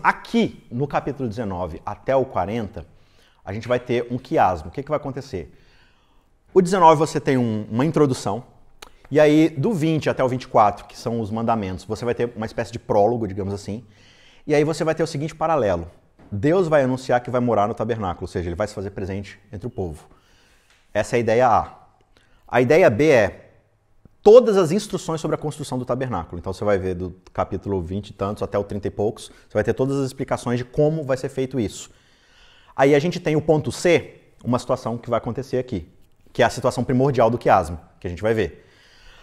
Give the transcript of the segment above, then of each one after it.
aqui no capítulo 19 até o 40, a gente vai ter um quiasmo. O que vai acontecer? O 19 você tem uma introdução, e aí do 20 até o 24, que são os mandamentos, você vai ter uma espécie de prólogo, digamos assim, e aí você vai ter o seguinte paralelo. Deus vai anunciar que vai morar no tabernáculo, ou seja, ele vai se fazer presente entre o povo. Essa é a ideia A. A ideia B é todas as instruções sobre a construção do tabernáculo. Então você vai ver do capítulo 20 e tantos até o 30 e poucos, você vai ter todas as explicações de como vai ser feito isso. Aí a gente tem o ponto C, uma situação que vai acontecer aqui, que é a situação primordial do quiasmo, que a gente vai ver.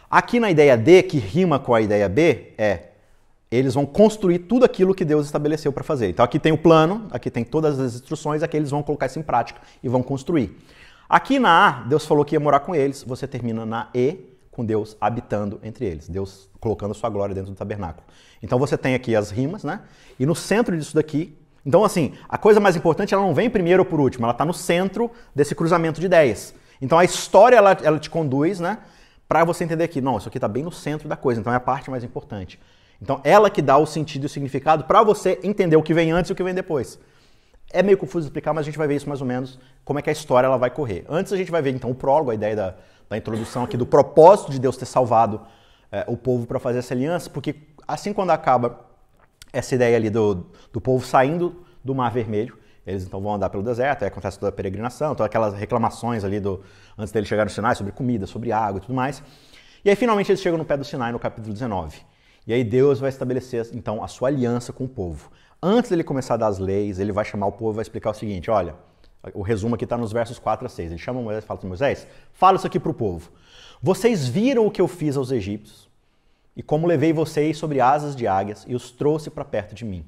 Aqui na ideia D, que rima com a ideia B, eles vão construir tudo aquilo que Deus estabeleceu para fazer. Então aqui tem o plano, aqui tem todas as instruções, aqui eles vão colocar isso em prática e vão construir. Aqui na A, Deus falou que ia morar com eles, você termina na E, com Deus habitando entre eles, Deus colocando sua glória dentro do tabernáculo. Então você tem aqui as rimas, né? E no centro disso daqui, então assim, a coisa mais importante, ela não vem primeiro ou por último, ela está no centro desse cruzamento de ideias. Então a história, ela te conduz, né? Para você entender que, não, isso aqui está bem no centro da coisa, então é a parte mais importante. Então ela que dá o sentido e o significado para você entender o que vem antes e o que vem depois. É meio confuso explicar, mas a gente vai ver isso mais ou menos, como é que a história ela vai correr. Antes a gente vai ver então o prólogo, a ideia da introdução aqui do propósito de Deus ter salvado o povo para fazer essa aliança, porque assim quando acaba essa ideia ali do povo saindo do Mar Vermelho, eles então vão andar pelo deserto, aí acontece toda a peregrinação, todas aquelas reclamações ali antes deles chegarem no Sinai sobre comida, sobre água e tudo mais. E aí finalmente eles chegam no pé do Sinai no capítulo 19. E aí Deus vai estabelecer então a sua aliança com o povo. Antes dele começar a dar as leis, ele vai chamar o povo e vai explicar o seguinte, olha, o resumo aqui está nos versos 4 a 6. Ele chama Moisés e fala assim, Moisés, fala isso aqui para o povo. Vocês viram o que eu fiz aos egípcios e como levei vocês sobre asas de águias e os trouxe para perto de mim.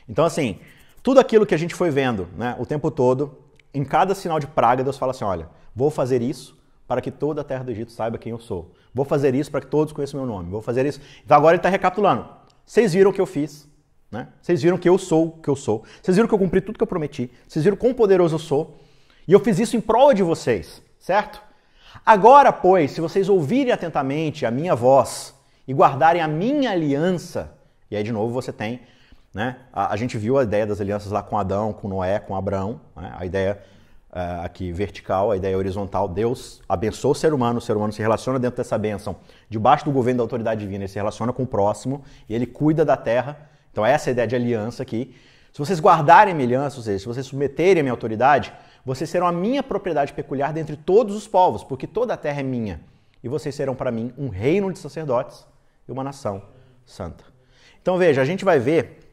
Então assim, tudo aquilo que a gente foi vendo, né, o tempo todo, em cada sinal de praga, Deus fala assim, olha, vou fazer isso para que toda a terra do Egito saiba quem eu sou. Vou fazer isso para que todos conheçam meu nome. Vou fazer isso. Então agora ele está recapitulando. Vocês viram o que eu fiz. Né? Vocês viram que eu sou o que eu sou. Vocês viram que eu cumpri tudo que eu prometi. Vocês viram quão poderoso eu sou. E eu fiz isso em prol de vocês, certo? Agora, pois, se vocês ouvirem atentamente a minha voz e guardarem a minha aliança, e aí de novo você tem, né? A gente viu a ideia das alianças lá com Adão, com Noé, com Abraão, né? A ideia aqui vertical, a ideia horizontal. Deus abençoa o ser humano se relaciona dentro dessa bênção. Debaixo do governo da autoridade divina, ele se relaciona com o próximo e ele cuida da terra. Então essa é a ideia de aliança aqui. Se vocês guardarem a minha aliança, ou seja, se vocês submeterem a minha autoridade, vocês serão a minha propriedade peculiar dentre todos os povos, porque toda a terra é minha. E vocês serão para mim um reino de sacerdotes e uma nação santa. Então veja, a gente vai ver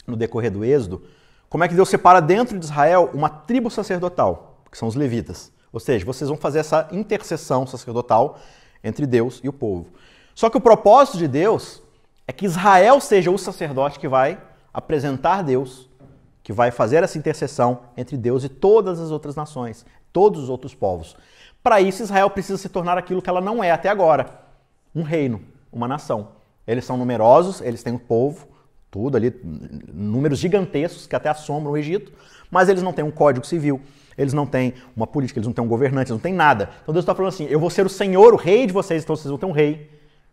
no decorrer do Êxodo como é que Deus separa dentro de Israel uma tribo sacerdotal, que são os levitas. Ou seja, vocês vão fazer essa intercessão sacerdotal entre Deus e o povo. Só que o propósito de Deus é que Israel seja o sacerdote que vai apresentar Deus, que vai fazer essa intercessão entre Deus e todas as outras nações, todos os outros povos. Para isso, Israel precisa se tornar aquilo que ela não é até agora, um reino, uma nação. Eles são numerosos, eles têm um povo, tudo ali, números gigantescos que até assombram o Egito, mas eles não têm um código civil, eles não têm uma política, eles não têm um governante, eles não têm nada. Então Deus está falando assim, eu vou ser o Senhor, o rei de vocês, então vocês vão ter um rei.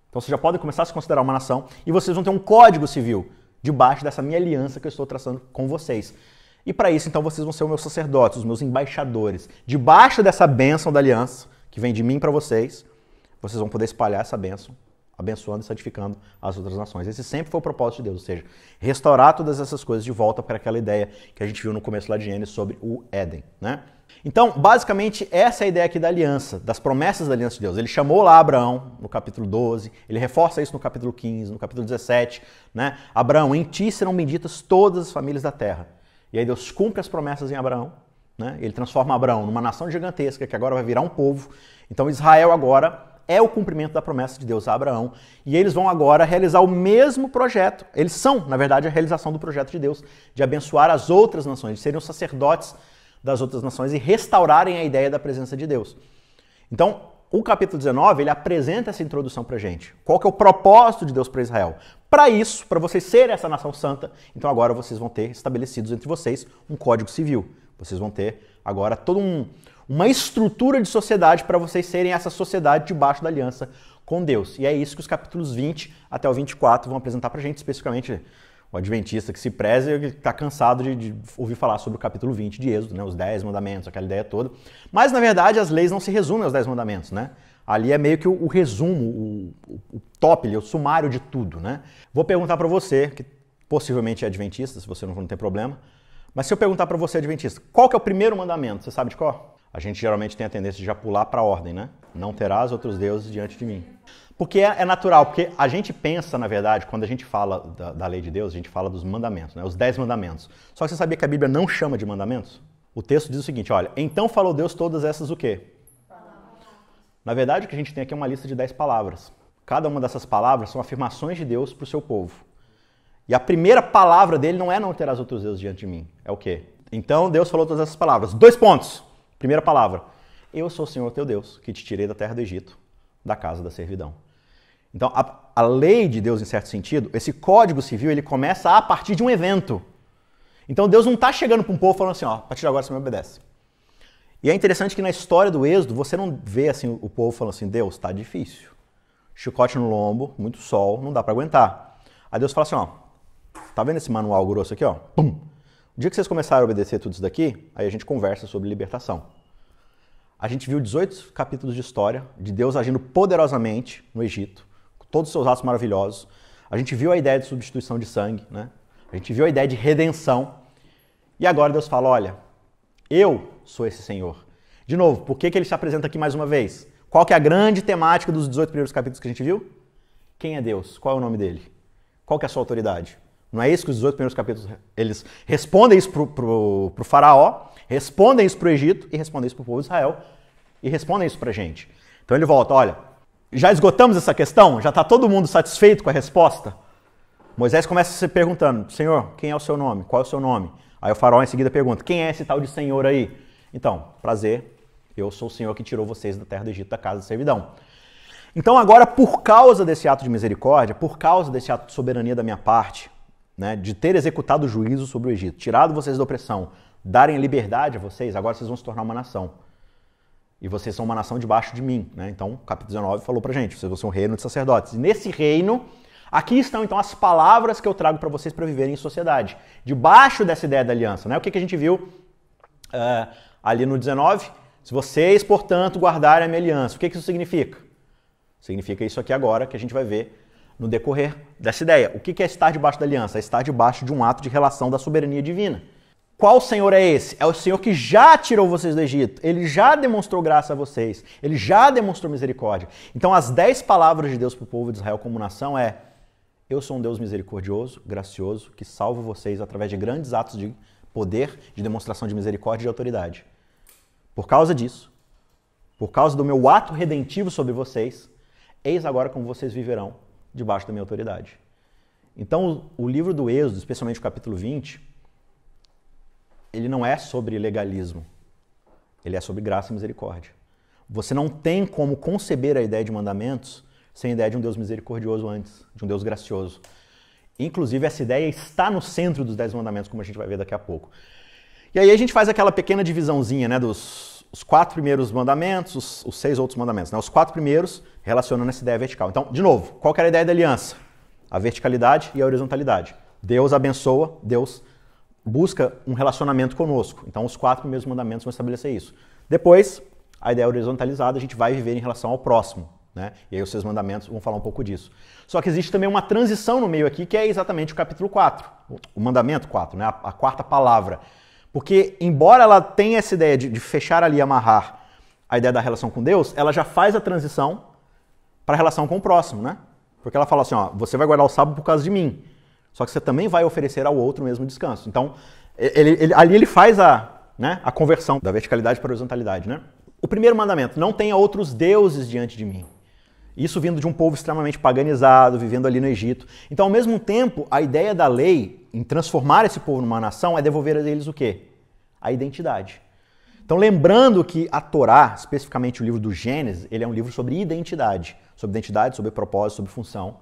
Então vocês já podem começar a se considerar uma nação e vocês vão ter um código civil debaixo dessa minha aliança que eu estou traçando com vocês. E para isso, então, vocês vão ser os meus sacerdotes, os meus embaixadores. Debaixo dessa bênção da aliança, que vem de mim para vocês, vocês vão poder espalhar essa bênção, abençoando e santificando as outras nações. Esse sempre foi o propósito de Deus, ou seja, restaurar todas essas coisas de volta para aquela ideia que a gente viu no começo lá de Gênesis sobre o Éden, né? Então, basicamente, essa é a ideia aqui da aliança, das promessas da aliança de Deus. Ele chamou lá Abraão no capítulo 12, ele reforça isso no capítulo 15, no capítulo 17, né? Abraão, em ti serão benditas todas as famílias da terra. E aí Deus cumpre as promessas em Abraão, né? Ele transforma Abraão numa nação gigantesca que agora vai virar um povo. Então Israel agora é o cumprimento da promessa de Deus a Abraão. E eles vão agora realizar o mesmo projeto. Eles são, na verdade, a realização do projeto de Deus de abençoar as outras nações, de serem os sacerdotes das outras nações e restaurarem a ideia da presença de Deus. Então, o capítulo 19, ele apresenta essa introdução pra gente. Qual que é o propósito de Deus para Israel? Para isso, para vocês serem essa nação santa, então agora vocês vão ter estabelecidos entre vocês um código civil. Vocês vão ter agora toda uma estrutura de sociedade para vocês serem essa sociedade debaixo da aliança com Deus. E é isso que os capítulos 20 até o 24 vão apresentar pra gente, especificamente O adventista que se preze está cansado de ouvir falar sobre o capítulo 20 de Êxodo, né? Os 10 mandamentos, aquela ideia toda. Mas, na verdade, as leis não se resumem aos 10 mandamentos, né? Ali é meio que o resumo, o top, o sumário de tudo, né? Vou perguntar para você, que possivelmente é adventista, se você não tem problema, mas se eu perguntar para você, adventista, qual que é o primeiro mandamento? Você sabe de qual? A gente geralmente tem a tendência de já pular para a ordem, né? Não terás outros deuses diante de mim. Porque é natural, porque a gente pensa, na verdade, quando a gente fala da lei de Deus, a gente fala dos mandamentos, né? Os 10 mandamentos. Só que você sabia que a Bíblia não chama de mandamentos? O texto diz o seguinte, olha, então falou Deus todas essas o quê? Na verdade, o que a gente tem aqui é uma lista de 10 palavras. Cada uma dessas palavras são afirmações de Deus para o seu povo. E a primeira palavra dele não é não terás outros deuses diante de mim. É o quê? Então Deus falou todas essas palavras. 2 pontos. Primeira palavra. Eu sou o Senhor teu Deus, que te tirei da terra do Egito, da casa da servidão. Então, a lei de Deus, em certo sentido, esse código civil, ele começa a partir de um evento. Então, Deus não está chegando para um povo falando assim, ó, a partir de agora você me obedece. E é interessante que na história do Êxodo, você não vê assim o povo falando assim, Deus, está difícil. Chicote no lombo, muito sol, não dá para aguentar. Aí Deus fala assim, ó, tá vendo esse manual grosso aqui, ó? Pum. O dia que vocês começarem a obedecer tudo isso daqui, aí a gente conversa sobre libertação. A gente viu 18 capítulos de história de Deus agindo poderosamente no Egito, todos os seus atos maravilhosos. A gente viu a ideia de substituição de sangue, né? A gente viu a ideia de redenção. E agora Deus fala, olha, eu sou esse Senhor. De novo, por que ele se apresenta aqui mais uma vez? Qual que é a grande temática dos 18 primeiros capítulos que a gente viu? Quem é Deus? Qual é o nome dele? Qual que é a sua autoridade? Não é isso que os 18 primeiros capítulos, eles respondem isso pro faraó, respondem isso pro Egito e respondem isso pro povo de Israel e respondem isso pra gente. Então ele volta, olha, já esgotamos essa questão? Já está todo mundo satisfeito com a resposta? Moisés começa se perguntando, Senhor, quem é o seu nome? Qual é o seu nome? Aí o faraó em seguida pergunta, quem é esse tal de Senhor aí? Então, prazer, eu sou o Senhor que tirou vocês da terra do Egito, da casa da servidão. Então agora, por causa desse ato de misericórdia, por causa desse ato de soberania da minha parte, né, de ter executado o juízo sobre o Egito, tirado vocês da opressão, darem liberdade a vocês, agora vocês vão se tornar uma nação. E vocês são uma nação debaixo de mim, né? Então, o capítulo 19 falou pra gente, vocês vão ser um reino de sacerdotes. E nesse reino, aqui estão então as palavras que eu trago para vocês para viverem em sociedade. Debaixo dessa ideia da aliança, né? O que a gente viu ali no 19? Se vocês, portanto, guardarem a minha aliança, o que isso significa? Significa isso aqui agora que a gente vai ver no decorrer dessa ideia. O que é estar debaixo da aliança? É estar debaixo de um ato de relação da soberania divina. Qual Senhor é esse? É o Senhor que já tirou vocês do Egito. Ele já demonstrou graça a vocês. Ele já demonstrou misericórdia. Então as 10 palavras de Deus para o povo de Israel como nação é: eu sou um Deus misericordioso, gracioso, que salvo vocês através de grandes atos de poder, de demonstração de misericórdia e de autoridade. Por causa disso, por causa do meu ato redentivo sobre vocês, eis agora como vocês viverão debaixo da minha autoridade. Então o livro do Êxodo, especialmente o capítulo 20, ele não é sobre legalismo, ele é sobre graça e misericórdia. Você não tem como conceber a ideia de mandamentos sem a ideia de um Deus misericordioso antes, de um Deus gracioso. Inclusive, essa ideia está no centro dos 10 mandamentos, como a gente vai ver daqui a pouco. E aí a gente faz aquela pequena divisãozinha, né, dos 4 primeiros mandamentos, os 6 outros mandamentos. Né? Os 4 primeiros relacionando essa ideia vertical. Então, de novo, qual que era a ideia da aliança? A verticalidade e a horizontalidade. Deus abençoa, Deus busca um relacionamento conosco. Então, os 4 primeiros mandamentos vão estabelecer isso. Depois, a ideia horizontalizada, a gente vai viver em relação ao próximo. Né? E aí os 6 mandamentos vão falar um pouco disso. Só que existe também uma transição no meio aqui, que é exatamente o capítulo 4. O mandamento 4, né? A 4ª palavra. Porque, embora ela tenha essa ideia de fechar ali e amarrar a ideia da relação com Deus, ela já faz a transição para a relação com o próximo. Né? Porque ela fala assim, ó, você vai guardar o sábado por causa de mim. Só que você também vai oferecer ao outro o mesmo descanso. Então, ali ele faz a conversão da verticalidade para a horizontalidade. Né? O primeiro mandamento, não tenha outros deuses diante de mim. Isso vindo de um povo extremamente paganizado, vivendo ali no Egito. Então, ao mesmo tempo, a ideia da lei em transformar esse povo numa nação é devolver a eles o quê? A identidade. Então, lembrando que a Torá, especificamente o livro do Gênesis, ele é um livro sobre identidade, sobre propósito, sobre função.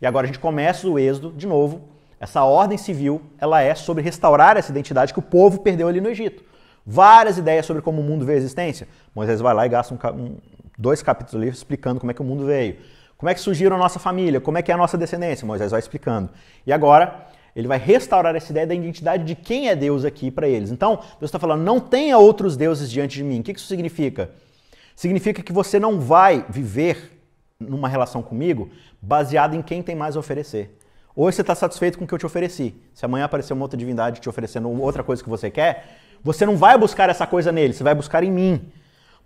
E agora a gente começa o Êxodo, de novo, essa ordem civil, ela é sobre restaurar essa identidade que o povo perdeu ali no Egito. Várias ideias sobre como o mundo veio à existência. Moisés vai lá e gasta 2 capítulos ali explicando como é que o mundo veio. Como é que surgiram a nossa família, como é que é a nossa descendência. Moisés vai explicando. E agora Ele vai restaurar essa ideia da identidade de quem é Deus aqui para eles. Então, Deus está falando, não tenha outros deuses diante de mim. O que isso significa? Significa que você não vai viver numa relação comigo baseado em quem tem mais a oferecer. Hoje você está satisfeito com o que eu te ofereci. Se amanhã aparecer uma outra divindade te oferecendo outra coisa que você quer, você não vai buscar essa coisa nele, você vai buscar em mim.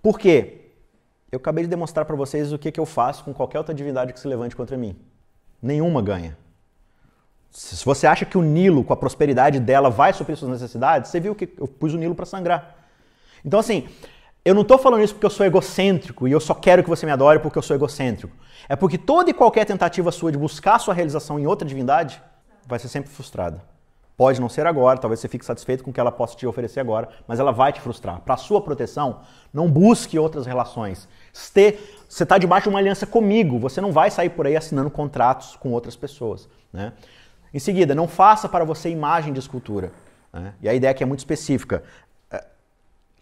Por quê? Eu acabei de demonstrar para vocês o que eu faço com qualquer outra divindade que se levante contra mim. Nenhuma ganha. Se você acha que o Nilo, com a prosperidade dela, vai suprir suas necessidades, você viu que eu pus o Nilo para sangrar. Então, assim, eu não estou falando isso porque eu sou egocêntrico e eu só quero que você me adore porque eu sou egocêntrico. É porque toda e qualquer tentativa sua de buscar sua realização em outra divindade vai ser sempre frustrada. Pode não ser agora, talvez você fique satisfeito com o que ela possa te oferecer agora, mas ela vai te frustrar. Para a sua proteção, não busque outras relações. Você está debaixo de uma aliança comigo, você não vai sair por aí assinando contratos com outras pessoas, né? Em seguida, não faça para você imagem de escultura, né? E a ideia aqui é muito específica.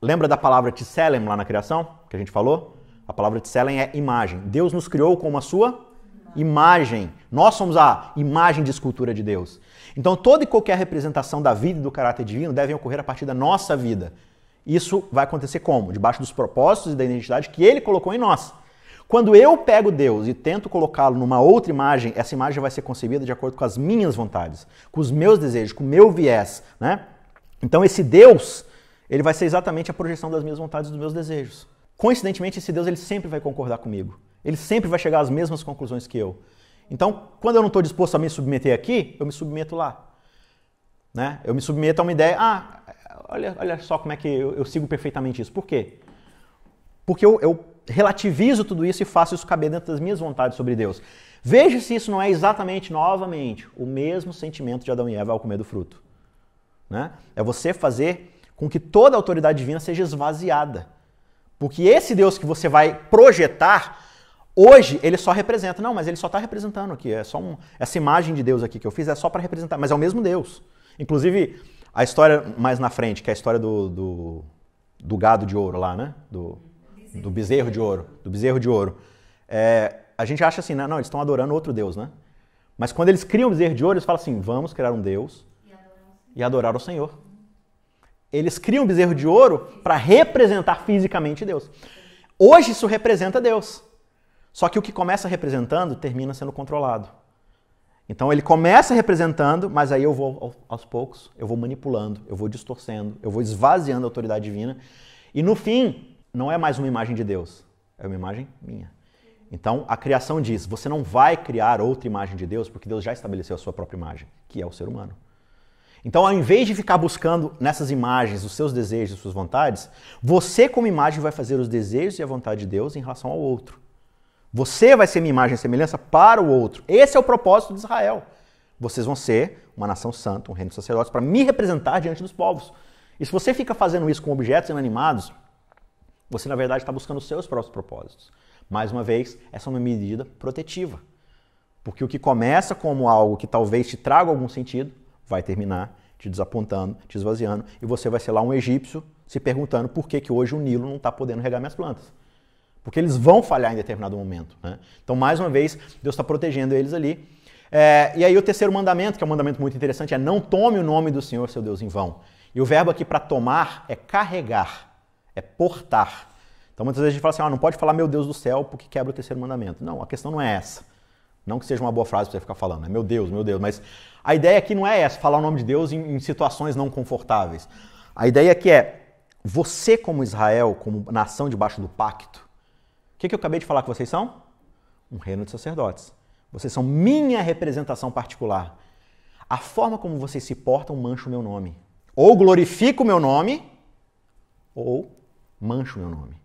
Lembra da palavra tselem lá na criação, que a gente falou? A palavra tselem é imagem. Deus nos criou como a sua imagem. Nós somos a imagem de escultura de Deus. Então toda e qualquer representação da vida e do caráter divino devem ocorrer a partir da nossa vida. Isso vai acontecer como? Debaixo dos propósitos e da identidade que Ele colocou em nós. Quando eu pego Deus e tento colocá-lo numa outra imagem, essa imagem vai ser concebida de acordo com as minhas vontades, com os meus desejos, com o meu viés, né? Então esse Deus, ele vai ser exatamente a projeção das minhas vontades e dos meus desejos. Coincidentemente, esse Deus ele sempre vai concordar comigo. Ele sempre vai chegar às mesmas conclusões que eu. Então, quando eu não estou disposto a me submeter aqui, eu me submeto lá, né? Eu me submeto a uma ideia, olha só como é que eu sigo perfeitamente isso. Por quê? Porque eu relativizo tudo isso e faço isso caber dentro das minhas vontades sobre Deus. Veja se isso não é exatamente, novamente, o mesmo sentimento de Adão e Eva ao comer do fruto, né? É você fazer com que toda a autoridade divina seja esvaziada. Porque esse Deus que você vai projetar, hoje ele só representa. Não, mas ele só está representando aqui. É só essa imagem de Deus aqui que eu fiz é só para representar, mas é o mesmo Deus. Inclusive, a história mais na frente, que é a história do gado de ouro lá, né? Do bezerro de ouro. Do bezerro de ouro. A gente acha assim, não, eles estão adorando outro Deus, né? Mas quando eles criam o bezerro de ouro, eles falam assim, vamos criar um Deus e adorar o Senhor. Eles criam um bezerro de ouro para representar fisicamente Deus. Hoje isso representa Deus. Só que o que começa representando termina sendo controlado. Então ele começa representando, mas aí eu vou aos poucos, eu vou manipulando, eu vou distorcendo, eu vou esvaziando a autoridade divina. E no fim, não é mais uma imagem de Deus, é uma imagem minha. Então a criação diz, você não vai criar outra imagem de Deus, porque Deus já estabeleceu a sua própria imagem, que é o ser humano. Então, ao invés de ficar buscando nessas imagens os seus desejos e suas vontades, você como imagem vai fazer os desejos e a vontade de Deus em relação ao outro. Você vai ser minha imagem e semelhança para o outro. Esse é o propósito de Israel. Vocês vão ser uma nação santa, um reino de sacerdotes, para me representar diante dos povos. E se você fica fazendo isso com objetos inanimados, você na verdade está buscando os seus próprios propósitos. Mais uma vez, essa é uma medida protetiva. Porque o que começa como algo que talvez te traga algum sentido, vai terminar te desapontando, te esvaziando, e você vai ser lá um egípcio se perguntando por que hoje o Nilo não está podendo regar minhas plantas. Porque eles vão falhar em determinado momento, né? Então, mais uma vez, Deus está protegendo eles ali. E aí o terceiro mandamento, que é um mandamento muito interessante, é não tome o nome do Senhor, seu Deus, em vão. E o verbo aqui para tomar é carregar, é portar. Então, muitas vezes a gente fala assim, não pode falar meu Deus do céu porque quebra o terceiro mandamento. Não, a questão não é essa. Não que seja uma boa frase para você ficar falando, né? Meu Deus, mas a ideia aqui não é essa, falar o nome de Deus em situações não confortáveis. A ideia aqui é, você como Israel, como nação debaixo do pacto, o que eu acabei de falar que vocês são? Um reino de sacerdotes. Vocês são minha representação particular. A forma como vocês se portam mancha o meu nome. Ou glorifica o meu nome, ou mancha o meu nome.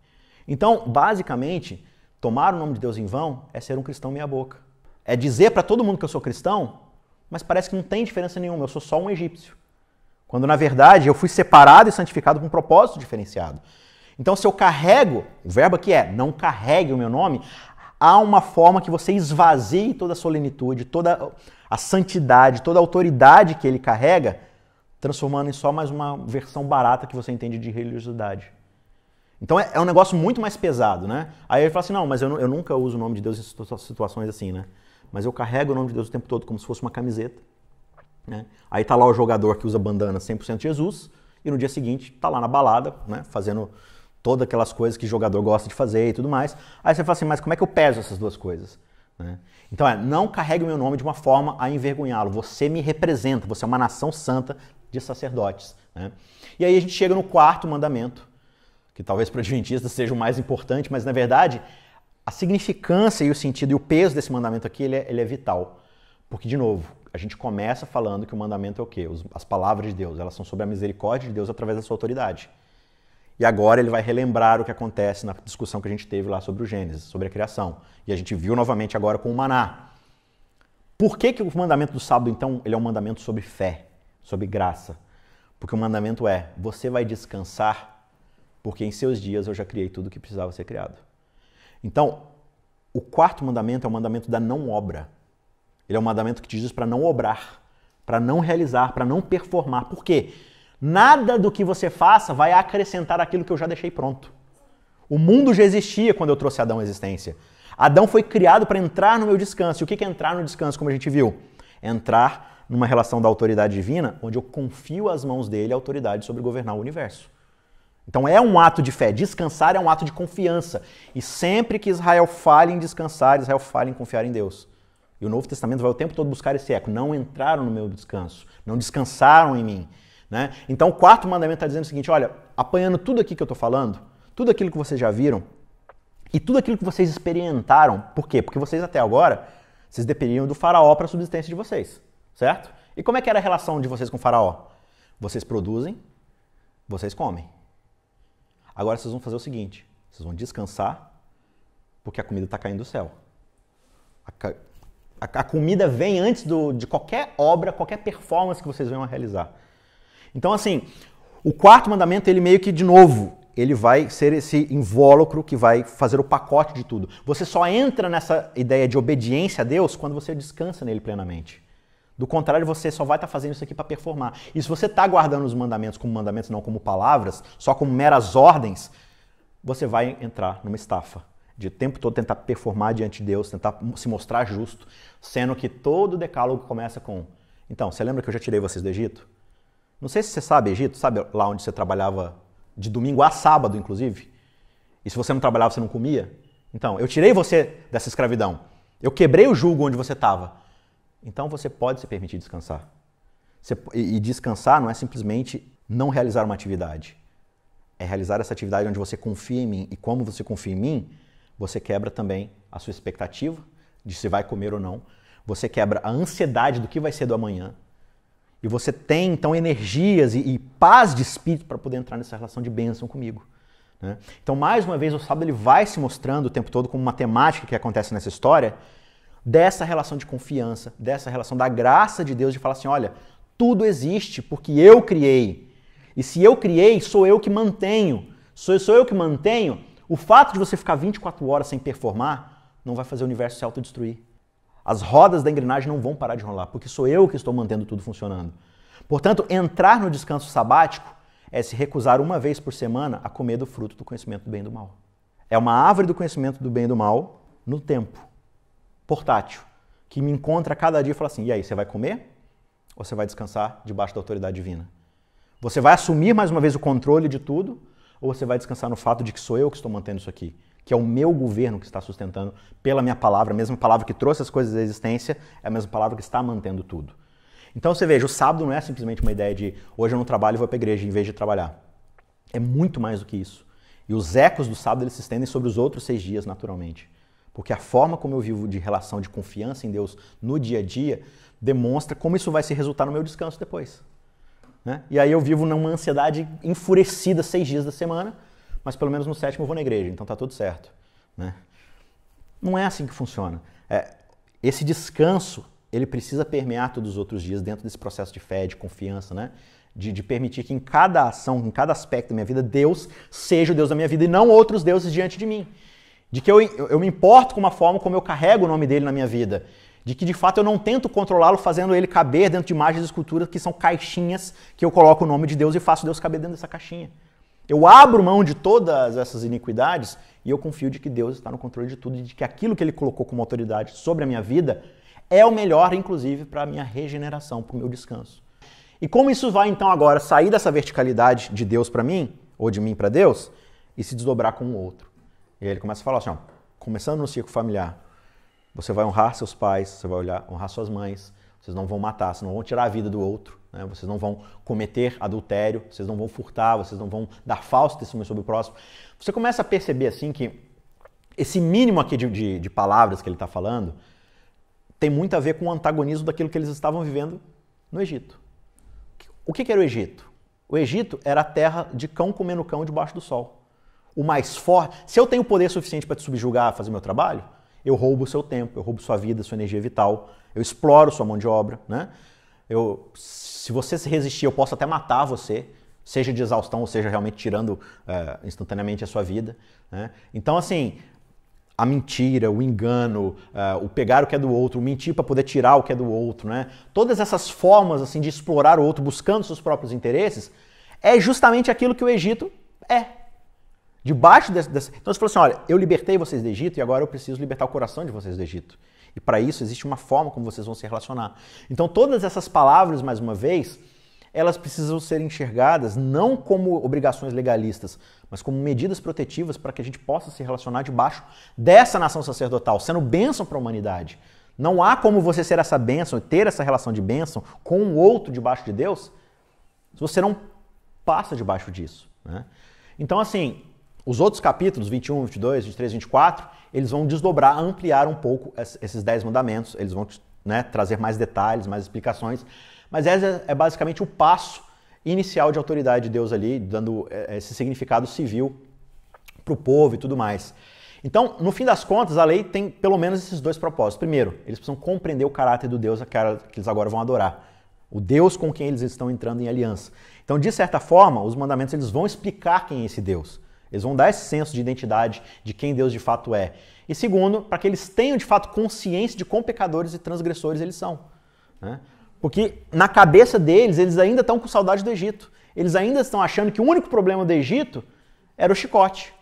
Então, basicamente, tomar o nome de Deus em vão é ser um cristão meia boca. É dizer para todo mundo que eu sou cristão, mas parece que não tem diferença nenhuma, eu sou só um egípcio. Quando, na verdade, eu fui separado e santificado com um propósito diferenciado. Então, se eu carrego, o verbo aqui é, não carregue o meu nome, há uma forma que você esvazie toda a solenitude, toda a santidade, toda a autoridade que ele carrega, transformando em só mais uma versão barata que você entende de religiosidade. Então é um negócio muito mais pesado, né? Aí ele fala assim, não, mas eu nunca uso o nome de Deus em situações assim, né? Mas eu carrego o nome de Deus o tempo todo como se fosse uma camiseta. né? Aí tá lá o jogador que usa bandana 100% Jesus e no dia seguinte tá lá na balada, né, fazendo todas aquelas coisas que o jogador gosta de fazer e tudo mais. Aí você fala assim, mas como é que eu peso essas duas coisas? Né? Então não carregue o meu nome de uma forma a envergonhá-lo. Você me representa, você é uma nação santa de sacerdotes. Né? E aí a gente chega no quarto mandamento, que talvez para o adventista seja o mais importante, mas na verdade a significância e o sentido e o peso desse mandamento aqui ele é vital. Porque, de novo, a gente começa falando que o mandamento é o quê? As palavras de Deus, elas são sobre a misericórdia de Deus através da sua autoridade. E agora ele vai relembrar o que acontece na discussão que a gente teve lá sobre o Gênesis, sobre a criação. E a gente viu novamente agora com o maná. Por que o mandamento do sábado, então, ele é um mandamento sobre fé, sobre graça? Porque o mandamento é, você vai descansar, porque em seus dias eu já criei tudo que precisava ser criado. Então, o quarto mandamento é o mandamento da não obra. Ele é um mandamento que te diz para não obrar, para não realizar, para não performar. Por quê? Nada do que você faça vai acrescentar aquilo que eu já deixei pronto. O mundo já existia quando eu trouxe Adão à existência. Adão foi criado para entrar no meu descanso. E o que é entrar no descanso, como a gente viu? Entrar numa relação da autoridade divina, onde eu confio às mãos dele a autoridade sobre governar o universo. Então é um ato de fé. Descansar é um ato de confiança. E sempre que Israel falha em descansar, Israel falha em confiar em Deus. E o Novo Testamento vai o tempo todo buscar esse eco. Não entraram no meu descanso. Não descansaram em mim. Né? Então o quarto mandamento está dizendo o seguinte, olha, apanhando tudo aqui que eu estou falando, tudo aquilo que vocês já viram e tudo aquilo que vocês experimentaram, por quê? Porque vocês até agora, vocês dependiam do faraó para a subsistência de vocês, certo? E como é que era a relação de vocês com o faraó? Vocês produzem, vocês comem. Agora vocês vão fazer o seguinte, vocês vão descansar porque a comida está caindo do céu. A comida vem antes de qualquer obra, qualquer performance que vocês venham a realizar. Então, assim, o quarto mandamento, ele meio que, de novo, ele vai ser esse invólucro que vai fazer o pacote de tudo. Você só entra nessa ideia de obediência a Deus quando você descansa nele plenamente. Do contrário, você só vai estar fazendo isso aqui para performar. E se você está guardando os mandamentos como mandamentos, não como palavras, só como meras ordens, você vai entrar numa estafa. De o tempo todo tentar performar diante de Deus, tentar se mostrar justo, sendo que todo o decálogo começa com... Então, você lembra que eu já tirei vocês do Egito? Não sei se você sabe Egito, sabe lá onde você trabalhava de domingo a sábado, inclusive? E se você não trabalhava, você não comia? Então, eu tirei você dessa escravidão. Eu quebrei o jugo onde você estava. Então, você pode se permitir descansar. E descansar não é simplesmente não realizar uma atividade. É realizar essa atividade onde você confia em mim. E como você confia em mim, você quebra também a sua expectativa de se vai comer ou não. Você quebra a ansiedade do que vai ser do amanhã. E você tem, então, energias e paz de espírito para poder entrar nessa relação de bênção comigo. Né? Então, mais uma vez, o sábado ele vai se mostrando o tempo todo como uma temática que acontece nessa história dessa relação de confiança, dessa relação da graça de Deus de falar assim, olha, tudo existe porque eu criei. E se eu criei, sou eu que mantenho. Sou eu que mantenho. O fato de você ficar 24 horas sem performar não vai fazer o universo se autodestruir. As rodas da engrenagem não vão parar de rolar, porque sou eu que estou mantendo tudo funcionando. Portanto, entrar no descanso sabático é se recusar uma vez por semana a comer do fruto do conhecimento do bem e do mal. É uma árvore do conhecimento do bem e do mal no tempo, portátil, que me encontra cada dia e fala assim, e aí, você vai comer ou você vai descansar debaixo da autoridade divina? Você vai assumir mais uma vez o controle de tudo ou você vai descansar no fato de que sou eu que estou mantendo isso aqui? Que é o meu governo que está sustentando pela minha palavra, a mesma palavra que trouxe as coisas à existência, é a mesma palavra que está mantendo tudo. Então você veja, o sábado não é simplesmente uma ideia de hoje eu não trabalho e vou para a igreja em vez de trabalhar. É muito mais do que isso. E os ecos do sábado eles se estendem sobre os outros 6 dias naturalmente. Porque a forma como eu vivo de relação de confiança em Deus no dia a dia demonstra como isso vai se resultar no meu descanso depois. Né? E aí eu vivo numa ansiedade enfurecida 6 dias da semana, mas pelo menos no 7º eu vou na igreja, então tá tudo certo. Né? Não é assim que funciona. Esse descanso, ele precisa permear todos os outros dias dentro desse processo de fé, de confiança, né? De permitir que em cada ação, em cada aspecto da minha vida, Deus seja o Deus da minha vida e não outros deuses diante de mim. De que eu me importo com a forma como eu carrego o nome dele na minha vida. De que, de fato, eu não tento controlá-lo fazendo ele caber dentro de imagens e esculturas que são caixinhas que eu coloco o nome de Deus e faço Deus caber dentro dessa caixinha. Eu abro mão de todas essas iniquidades e eu confio de que Deus está no controle de tudo e de que aquilo que Ele colocou como autoridade sobre a minha vida é o melhor, inclusive, para a minha regeneração, para o meu descanso. E como isso vai, então, agora sair dessa verticalidade de Deus para mim, ou de mim para Deus, e se desdobrar com o outro. E aí ele começa a falar assim, ó, começando no ciclo familiar, você vai honrar seus pais, você vai honrar suas mães, vocês não vão matar, vocês não vão tirar a vida do outro, né? Vocês não vão cometer adultério, vocês não vão furtar, vocês não vão dar falso testemunho sobre o próximo. Você começa a perceber assim que esse mínimo aqui de palavras que ele está falando tem muito a ver com o antagonismo daquilo que eles estavam vivendo no Egito. O que era o Egito? O Egito era a terra de cão comendo cão debaixo do sol. O mais forte... Se eu tenho poder suficiente para te subjugar, fazer meu trabalho, eu roubo o seu tempo, eu roubo sua vida, sua energia vital, eu exploro sua mão de obra, né? Se você se resistir, eu posso até matar você, seja de exaustão ou seja realmente tirando instantaneamente a sua vida, né? Então, assim, a mentira, o engano, o pegar o que é do outro, o mentir para poder tirar o que é do outro, né? Todas essas formas assim, de explorar o outro buscando seus próprios interesses é justamente aquilo que o Egito é. Debaixo dessa... Então você falou assim, olha, eu libertei vocês do Egito e agora eu preciso libertar o coração de vocês do Egito. E para isso existe uma forma como vocês vão se relacionar. Então todas essas palavras, mais uma vez, elas precisam ser enxergadas não como obrigações legalistas, mas como medidas protetivas para que a gente possa se relacionar debaixo dessa nação sacerdotal, sendo bênção para a humanidade. Não há como você ser essa bênção e ter essa relação de bênção com o outro debaixo de Deus se você não passa debaixo disso, né? Então, assim, os outros capítulos, 21, 22, 23, 24, eles vão desdobrar, ampliar um pouco esses 10 mandamentos, eles vão, né, trazer mais detalhes, mais explicações, mas esse é basicamente o passo inicial de autoridade de Deus ali, dando esse significado civil para o povo e tudo mais. Então, no fim das contas, a lei tem pelo menos esses dois propósitos. Primeiro, eles precisam compreender o caráter do Deus que eles agora vão adorar. O Deus com quem eles estão entrando em aliança. Então, de certa forma, os mandamentos eles vão explicar quem é esse Deus. Eles vão dar esse senso de identidade de quem Deus de fato é. E segundo, para que eles tenham de fato consciência de quão pecadores e transgressores eles são, né? Porque na cabeça deles, eles ainda estão com saudade do Egito. Eles ainda estão achando que o único problema do Egito era o chicote,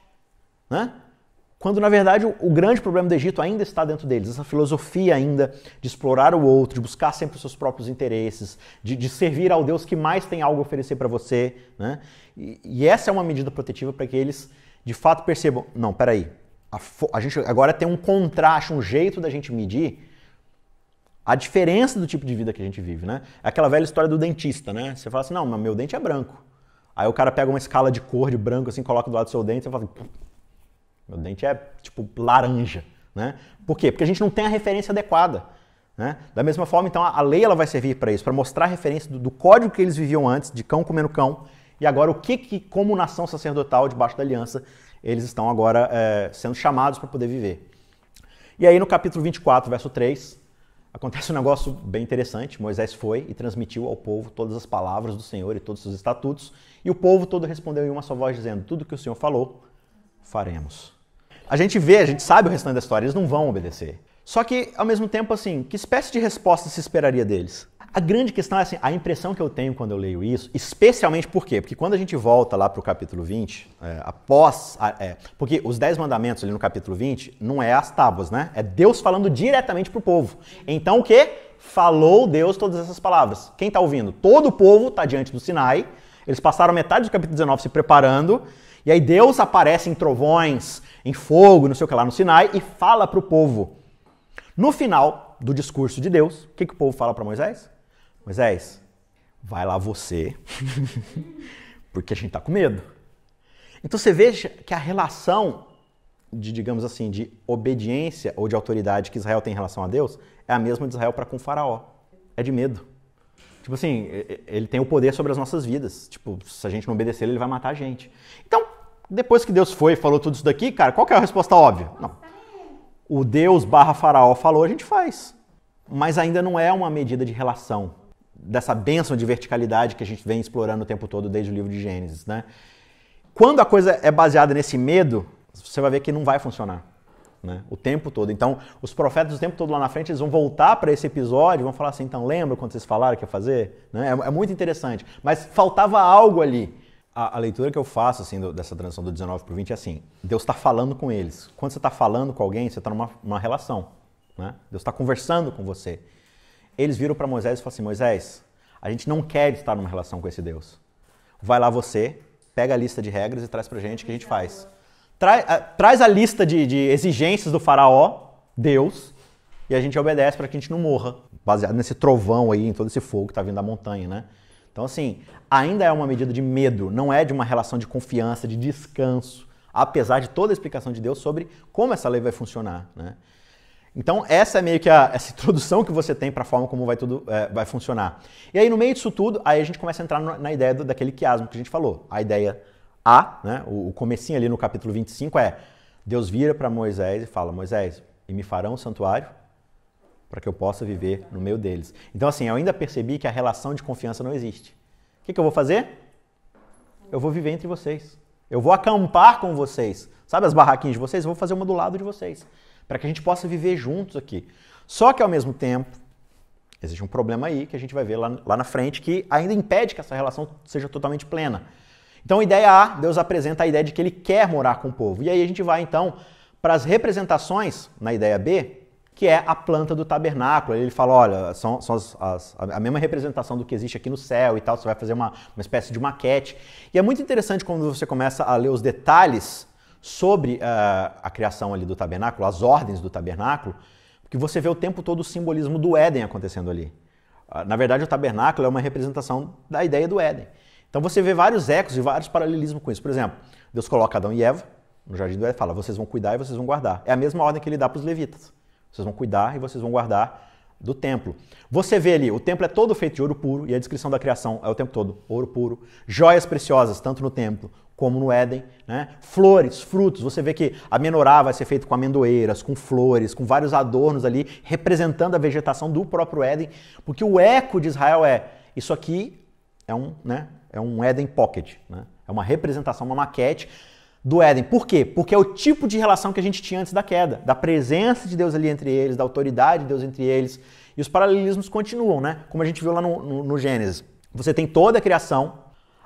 né? Quando, na verdade, o grande problema do Egito ainda está dentro deles. Essa filosofia ainda de explorar o outro, de buscar sempre os seus próprios interesses, de servir ao Deus que mais tem algo a oferecer para você, né? E essa é uma medida protetiva para que eles, de fato, percebam, não, peraí, a gente agora tem um contraste, um jeito da gente medir a diferença do tipo de vida que a gente vive, né? É aquela velha história do dentista, né? Você fala assim, não, mas meu dente é branco. Aí o cara pega uma escala de cor de branco, assim, coloca do lado do seu dente e você fala assim, meu dente é tipo laranja, né? Por quê? Porque a gente não tem a referência adequada, né? Da mesma forma, então, a lei ela vai servir para isso, para mostrar a referência do código que eles viviam antes, de cão comendo cão, e agora o que como nação sacerdotal debaixo da aliança, eles estão agora sendo chamados para poder viver. E aí no capítulo 24, verso 3, acontece um negócio bem interessante. Moisés foi e transmitiu ao povo todas as palavras do Senhor e todos os seus estatutos, e o povo todo respondeu em uma só voz, dizendo, tudo que o Senhor falou, faremos. A gente sabe o restante da história, eles não vão obedecer. Só que, ao mesmo tempo, assim, que espécie de resposta se esperaria deles? A grande questão é assim, a impressão que eu tenho quando eu leio isso, especialmente por quê? Porque quando a gente volta lá para o capítulo 20, porque os 10 mandamentos ali no capítulo 20 não é as tábuas, né? É Deus falando diretamente para o povo. Então o quê? Falou Deus todas essas palavras. Quem está ouvindo? Todo o povo está diante do Sinai, eles passaram metade do capítulo 19 se preparando, e aí Deus aparece em trovões, em fogo, não sei o que lá no Sinai, e fala para o povo. No final do discurso de Deus, o que o povo fala para Moisés? Moisés, vai lá você, porque a gente está com medo. Então você veja que a relação de, digamos assim, de obediência ou de autoridade que Israel tem em relação a Deus é a mesma de Israel para com Faraó. É de medo. Tipo assim, ele tem o poder sobre as nossas vidas. Tipo, se a gente não obedecer, ele vai matar a gente. Então, depois que Deus foi e falou tudo isso daqui, cara, qual que é a resposta óbvia? Não. O Deus / Faraó falou, a gente faz. Mas ainda não é uma medida de relação dessa bênção de verticalidade que a gente vem explorando o tempo todo desde o livro de Gênesis, né? Quando a coisa é baseada nesse medo, você vai ver que não vai funcionar, né? O tempo todo. Então, os profetas o tempo todo lá na frente, eles vão voltar para esse episódio e vão falar assim, então lembra quando vocês falaram que ia fazer? Né? É muito interessante. Mas faltava algo ali. A leitura que eu faço assim, dessa transição do 19 para o 20 é assim, Deus está falando com eles. Quando você está falando com alguém, você está numa relação. né? Deus está conversando com você. Eles viram para Moisés e falaram assim, Moisés, a gente não quer estar numa relação com esse Deus. Vai lá você, pega a lista de regras e traz pra gente o que a gente faz. Traz a lista de exigências do faraó, Deus, e a gente obedece para que a gente não morra, baseado nesse trovão aí, em todo esse fogo que está vindo da montanha, né? Então, assim, ainda é uma medida de medo, não é de uma relação de confiança, de descanso, apesar de toda a explicação de Deus sobre como essa lei vai funcionar, né? Então, essa é meio que essa introdução que você tem para a forma como vai funcionar. E aí, no meio disso tudo, aí a gente começa a entrar na ideia daquele quiasmo que a gente falou. A ideia A, né, o comecinho ali no capítulo 25 é, Deus vira para Moisés e fala, Moisés, e me farão um santuário para que eu possa viver no meio deles. Então, assim, eu ainda percebi que a relação de confiança não existe. O que eu vou fazer? Eu vou viver entre vocês. Eu vou acampar com vocês. Sabe as barraquinhas de vocês? Eu vou fazer uma do lado de vocês. Para que a gente possa viver juntos aqui. Só que, ao mesmo tempo, existe um problema aí que a gente vai ver lá na frente que ainda impede que essa relação seja totalmente plena. Então, a ideia A, Deus apresenta a ideia de que Ele quer morar com o povo. E aí a gente vai, então, para as representações, na ideia B, que é a planta do tabernáculo. Ele fala, olha, são a mesma representação do que existe aqui no céu e tal, você vai fazer uma espécie de maquete. E é muito interessante quando você começa a ler os detalhes sobre a criação ali do tabernáculo, as ordens do tabernáculo, porque você vê o tempo todo o simbolismo do Éden acontecendo ali. Na verdade, o tabernáculo é uma representação da ideia do Éden. Então você vê vários ecos e vários paralelismos com isso. Por exemplo, Deus coloca Adão e Eva no jardim do Éden e fala, vocês vão cuidar e vocês vão guardar. É a mesma ordem que ele dá para os levitas. Vocês vão cuidar e vocês vão guardar do templo. Você vê ali, o templo é todo feito de ouro puro e a descrição da criação é o tempo todo ouro puro. Joias preciosas, tanto no templo como no Éden, né? Flores, frutos. Você vê que a menorá vai ser feita com amendoeiras, com flores, com vários adornos ali, representando a vegetação do próprio Éden, porque o eco de Israel isso aqui é um Éden Pocket, né? É uma representação, uma maquete do Éden. Por quê? Porque é o tipo de relação que a gente tinha antes da queda, da presença de Deus ali entre eles, da autoridade de Deus entre eles. E os paralelismos continuam, né? Como a gente viu lá no Gênesis. Você tem toda a criação,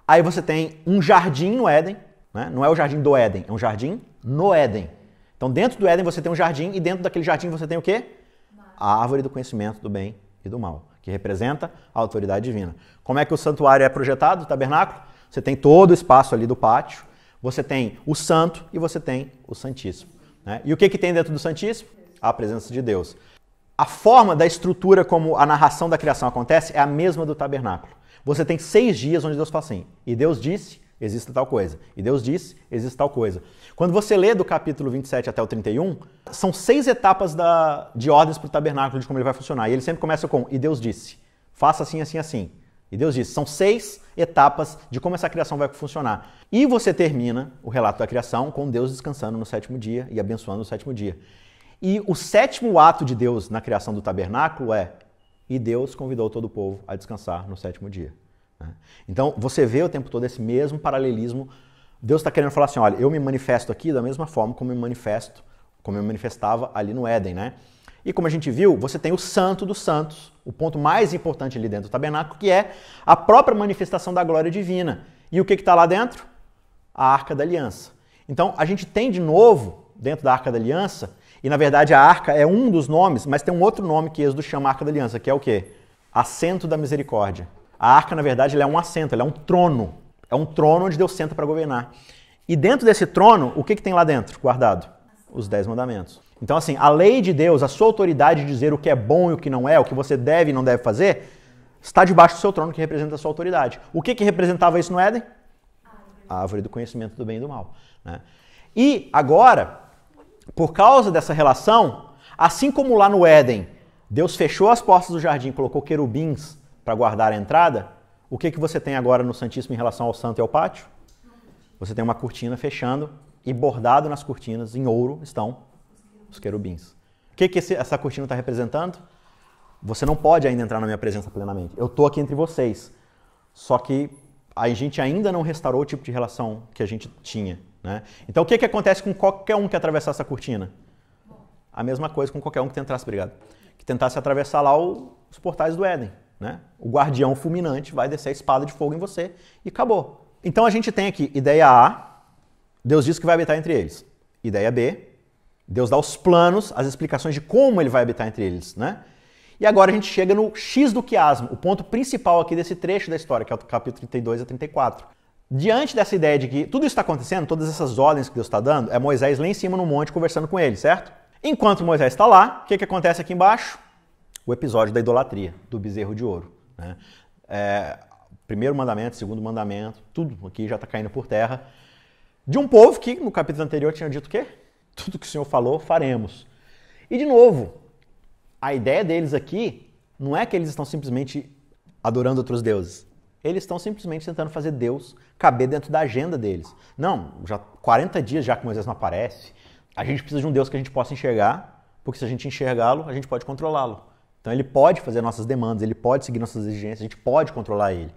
aí você tem um jardim no Éden, né? Não é o jardim do Éden, é um jardim no Éden. Então dentro do Éden você tem um jardim e dentro daquele jardim você tem o quê? A árvore do conhecimento do bem e do mal, que representa a autoridade divina. Como é que o santuário é projetado, o tabernáculo? Você tem todo o espaço ali do pátio, você tem o santo e você tem o santíssimo, né? E o que tem dentro do santíssimo? A presença de Deus. A forma da estrutura como a narração da criação acontece é a mesma do tabernáculo. Você tem 6 dias onde Deus fala assim, e Deus disse, existe tal coisa. E Deus disse, existe tal coisa. Quando você lê do capítulo 27 até o 31, são 6 etapas de ordens para o tabernáculo, de como ele vai funcionar. E ele sempre começa com, e Deus disse, faça assim, assim, assim. E Deus disse, são 6 etapas de como essa criação vai funcionar. E você termina o relato da criação com Deus descansando no 7º dia e abençoando no 7º dia. E o 7º ato de Deus na criação do tabernáculo é, e Deus convidou todo o povo a descansar no 7º dia. Então, você vê o tempo todo esse mesmo paralelismo. Deus está querendo falar assim, olha, eu me manifesto aqui da mesma forma como eu me manifestava ali no Éden, né? E como a gente viu, você tem o santo dos santos, o ponto mais importante ali dentro do tabernáculo, que é a própria manifestação da glória divina. E o que está lá dentro? A Arca da Aliança. Então, a gente tem de novo, dentro da Arca da Aliança, e na verdade a Arca é um dos nomes, mas tem um outro nome que Êxodo chama Arca da Aliança, que é o quê? Assento da Misericórdia. A Arca, na verdade, ela é um assento, ela é um trono. É um trono onde Deus senta para governar. E dentro desse trono, o que tem lá dentro, guardado? Os 10 mandamentos. Então, assim, a lei de Deus, a sua autoridade de dizer o que é bom e o que não é, o que você deve e não deve fazer, está debaixo do seu trono, que representa a sua autoridade. O que representava isso no Éden? A árvore do conhecimento do bem e do mal, né? E agora, por causa dessa relação, assim como lá no Éden, Deus fechou as portas do jardim, colocou querubins para guardar a entrada, o que você tem agora no Santíssimo em relação ao santo e ao pátio? Você tem uma cortina fechando e bordado nas cortinas, em ouro, estão os querubins. O que essa cortina está representando? Você não pode ainda entrar na minha presença plenamente. Eu estou aqui entre vocês. Só que a gente ainda não restaurou o tipo de relação que a gente tinha, né? Então o que acontece com qualquer um que atravessar essa cortina? A mesma coisa com qualquer um que tentasse atravessar lá os portais do Éden, né? O guardião fulminante vai descer a espada de fogo em você e acabou. Então a gente tem aqui ideia A, Deus diz que vai habitar entre eles. Ideia B, Deus dá os planos, as explicações de como ele vai habitar entre eles, né? E agora a gente chega no X do quiasmo, o ponto principal aqui desse trecho da história, que é o capítulo 32 a 34. Diante dessa ideia de que tudo isso está acontecendo, todas essas ordens que Deus está dando, é Moisés lá em cima no monte conversando com ele, certo? Enquanto Moisés está lá, o que acontece aqui embaixo? O episódio da idolatria, do bezerro de ouro, né? Primeiro mandamento, segundo mandamento, tudo aqui já está caindo por terra. De um povo que no capítulo anterior tinha dito o quê? Tudo que o Senhor falou, faremos. E de novo, a ideia deles aqui não é que eles estão simplesmente adorando outros deuses. Eles estão simplesmente tentando fazer Deus caber dentro da agenda deles. Não, já 40 dias já que Moisés não aparece, a gente precisa de um Deus que a gente possa enxergar, porque se a gente enxergá-lo, a gente pode controlá-lo. Então ele pode fazer nossas demandas, ele pode seguir nossas exigências, a gente pode controlar ele.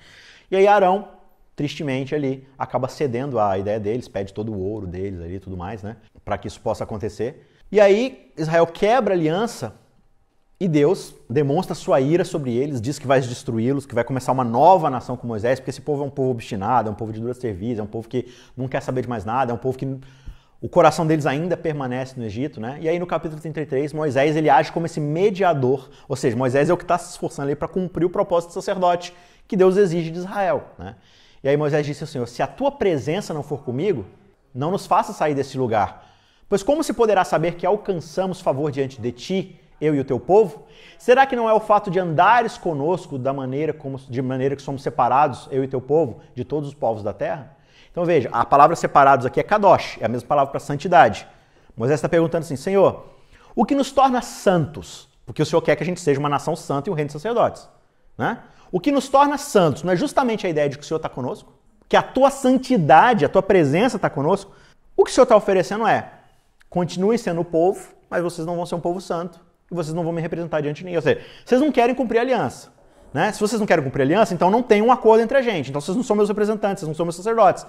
E aí Arão, tristemente ali, acaba cedendo à ideia deles, pede todo o ouro deles ali e tudo mais, né? Para que isso possa acontecer. E aí Israel quebra a aliança e Deus demonstra sua ira sobre eles, diz que vai destruí-los, que vai começar uma nova nação com Moisés, porque esse povo é um povo obstinado, é um povo de dura serviço, é um povo que não quer saber de mais nada, é um povo que o coração deles ainda permanece no Egito, né? E aí no capítulo 33, Moisés ele age como esse mediador, ou seja, Moisés é o que está se esforçando ali para cumprir o propósito do sacerdote que Deus exige de Israel, né? E aí Moisés disse ao Senhor, se a tua presença não for comigo, não nos faça sair desse lugar, pois como se poderá saber que alcançamos favor diante de ti, eu e o teu povo? Será que não é o fato de andares conosco de maneira que somos separados, eu e teu povo, de todos os povos da terra? Então veja, a palavra separados aqui é kadosh, é a mesma palavra para santidade. Moisés está perguntando assim, Senhor, o que nos torna santos? Porque o Senhor quer que a gente seja uma nação santa e um reino de sacerdotes, né? O que nos torna santos não é justamente a ideia de que o Senhor está conosco? Que a tua santidade, a tua presença está conosco? O que o Senhor está oferecendo é, continue sendo o povo, mas vocês não vão ser um povo santo. E vocês não vão me representar diante de ninguém. Ou seja, vocês não querem cumprir a aliança, né? Se vocês não querem cumprir a aliança, então não tem um acordo entre a gente. Então vocês não são meus representantes, vocês não são meus sacerdotes.